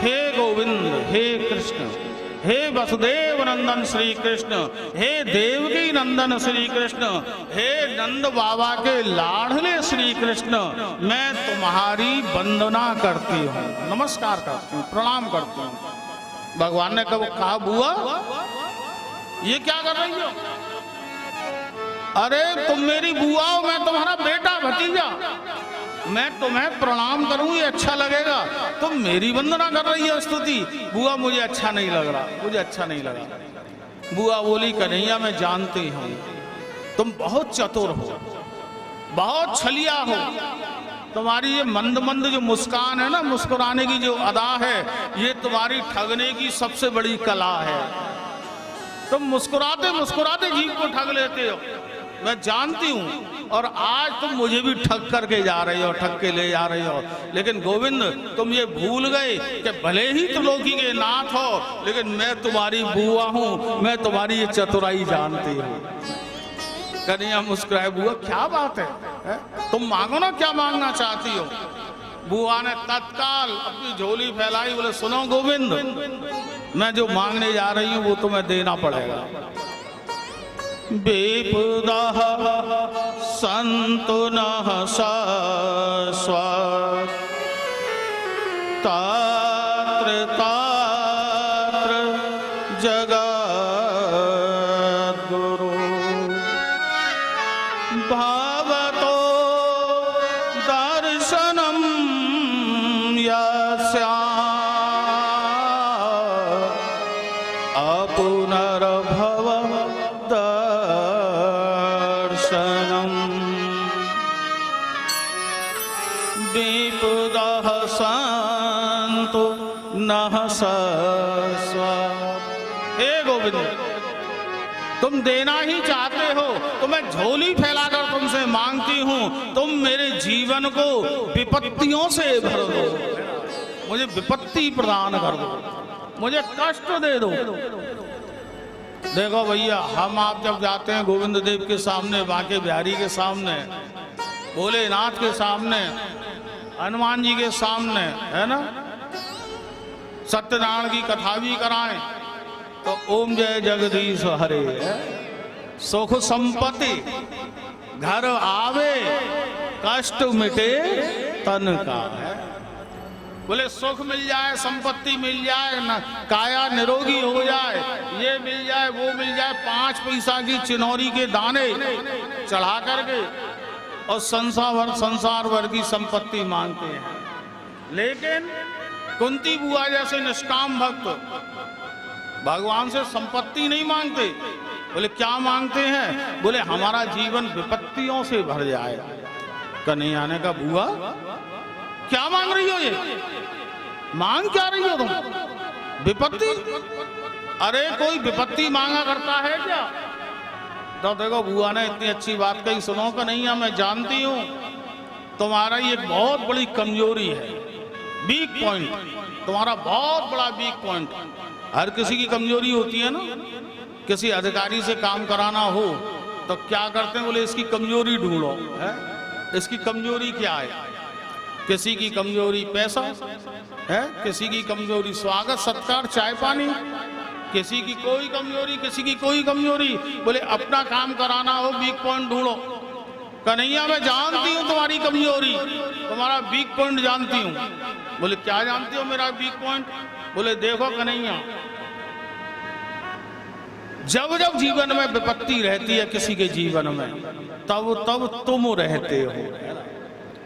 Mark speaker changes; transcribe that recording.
Speaker 1: हे गोविंद, हे कृष्ण, हे वसुदेव नंदन श्री कृष्ण, हे देवकी नंदन श्री कृष्ण, हे नंद बाबा के लाडले श्री कृष्ण, मैं तुम्हारी वंदना करती हूँ, नमस्कार करती हूँ, प्रणाम करती हूँ। भगवान ने कब कहा बुआ ये क्या कर रही हो? अरे तुम मेरी बुआ हो, मैं तुम्हारा बेटा भतीजा, मैं तुम्हें प्रणाम करूं ये अच्छा लगेगा, तुम मेरी वंदना कर रही हो स्तुति। बुआ मुझे अच्छा नहीं लग रहा, मुझे अच्छा नहीं लगा। बुआ बोली कन्हैया मैं जानती हूं तुम बहुत चतुर हो, बहुत छलिया हो, तुम्हारी ये मंद मंद जो मुस्कान है ना, मुस्कुराने की जो अदा है, ये तुम्हारी ठगने की सबसे बड़ी कला है। तुम मुस्कुराते मुस्कुराते जीव को ठग लेते हो, मैं जानती हूं, और आज तुम मुझे भी ठग करके जा रहे हो, ठग के ले जा रहे हो। लेकिन गोविंद तुम ये भूल गए कि भले ही त्रिलोकी के नाथ हो, लेकिन मैं तुम्हारी बुआ हूं, मैं तुम्हारी ये चतुराई जानती हूं। कन्हैया मुस्कुराए, बुआ क्या बात है? तुम मांगो ना, क्या मांगना चाहती हो? बुआ ने तत्काल अपनी झोली फैलाई, बोले सुनो गोविंद, मैं जो मांगने जा रही हूं वो तुम्हें देना पड़ेगा। विपदः सन्तु नः शाश्वत तत्र तत्र जगद्गुरु भवतो दर्शनं यस्या अपुनर्भव दर्शनम् विपदः सन्तु नः शाश्वत। हे गोविंद तुम देना ही चाहते हो तो मैं झोली फैलाकर तुमसे मांगती हूँ, तुम मेरे जीवन को विपत्तियों से भर दो, मुझे विपत्ति प्रदान कर दो, मुझे कष्ट दे दो। देखो भैया, हम आप जब जाते हैं गोविंद देव के सामने, बांके बिहारी के सामने, भोलेनाथ के सामने, हनुमान जी के सामने, है ना, सत्यनारायण की कथा भी कराएं तो ओम जय जगदीश हरे, सुख संपत्ति घर आवे, कष्ट मिटे तन का, है। बोले सुख मिल जाए, संपत्ति मिल जाए, न काया निरोगी हो जाए, ये मिल जाए, वो मिल जाए, 5 पैसा की चिनौरी के दाने चढ़ा करके और संसार भर की संपत्ति मांगते हैं। लेकिन कुंती बुआ जैसे निष्काम भक्त भगवान से संपत्ति नहीं मांगते। बोले क्या मांगते हैं? बोले हमारा जीवन विपत्तियों से भर जाए। कन्हैया ने कहा बुआ क्या मांग रही हो, ये मांग क्या रही हो तुम? विपत्ति? अरे कोई विपत्ति मांगा करता है क्या? तो देखो बुआ ने इतनी अच्छी बात कही, सुनो कन्हैया मैं जानती हूँ तुम्हारा ये बहुत बड़ी कमजोरी है, वीक पॉइंट, तुम्हारा बहुत बड़ा वीक पॉइंट। हर किसी की कमजोरी होती है ना, किसी अधिकारी से काम कराना हो तो क्या करते हैं, बोले इसकी कमजोरी ढूंढो, है इसकी कमजोरी क्या है। किसी की कमजोरी पैसा है, किसी की कमजोरी स्वागत सत्कार चाय पानी, किसी की कोई कमजोरी, किसी की कोई कमजोरी। बोले अपना काम कराना हो वीक पॉइंट ढूंढो। कन्हैया मैं जानती हूँ तुम्हारी कमजोरी, तुम्हारा वीक पॉइंट जानती हूँ। बोले क्या जानती हो मेरा वीक पॉइंट? बोले देखो कन्हैया, जब जब जीवन में विपत्ति रहती है किसी के जीवन में, तब तब तुम रहते हो।